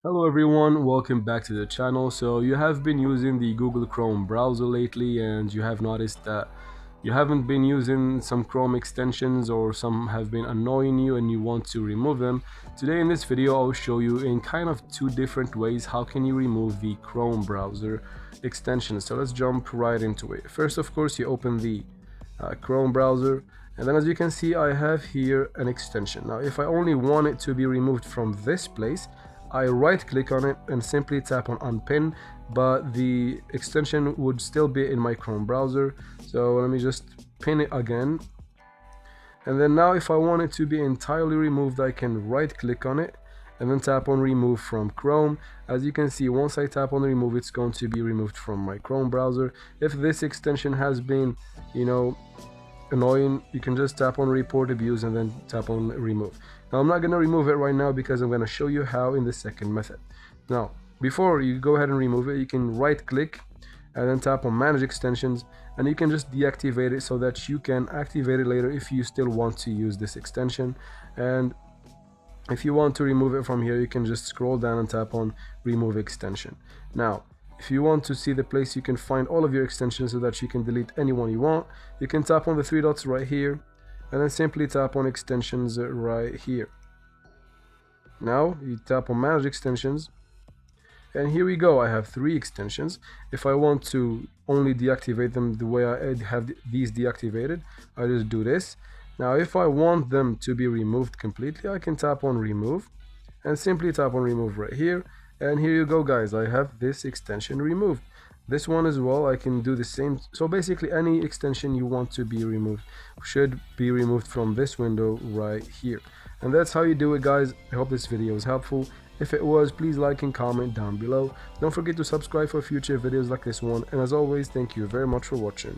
Hello everyone, welcome back to the channel. So you have been using the Google Chrome browser lately and you have noticed that you haven't been using some Chrome extensions or some have been annoying you and you want to remove them. Today in this video I'll show you in kind of two different ways how can you remove the Chrome browser extensions. So let's jump right into it. First, of course, you open the Chrome browser, and then as you can see I have here an extension. Now if I only want it to be removed from this place, I right click on it and simply tap on unpin, but the extension would still be in my Chrome browser. So let me just pin it again, and then now if I want it to be entirely removed, I can right click on it and then tap on remove from Chrome. As you can see, once I tap on remove, it's going to be removed from my Chrome browser. If this extension has been, annoying, you can just tap on report abuse and then tap on remove. Now I'm not going to remove it right now because I'm going to show you how in the second method. Now before you go ahead and remove it, you can right click and then tap on manage extensions, and you can just deactivate it so that you can activate it later if you still want to use this extension. And if you want to remove it from here, you can just scroll down and tap on remove extension. Now if you want to see the place you can find all of your extensions so that you can delete any one you want, you can tap on the three dots right here and then simply tap on extensions right here. Now you tap on manage extensions, and here we go. I have 3 extensions. If I want to only deactivate them the way I have these deactivated, I just do this. Now if I want them to be removed completely, I can tap on remove and simply tap on remove right here. And here you go, guys, I have this extension removed. This one as well, I can do the same. So basically any extension you want to be removed should be removed from this window right here. And that's how you do it, guys. I hope this video was helpful. If it was, please like and comment down below. Don't forget to subscribe for future videos like this one, and as always, thank you very much for watching.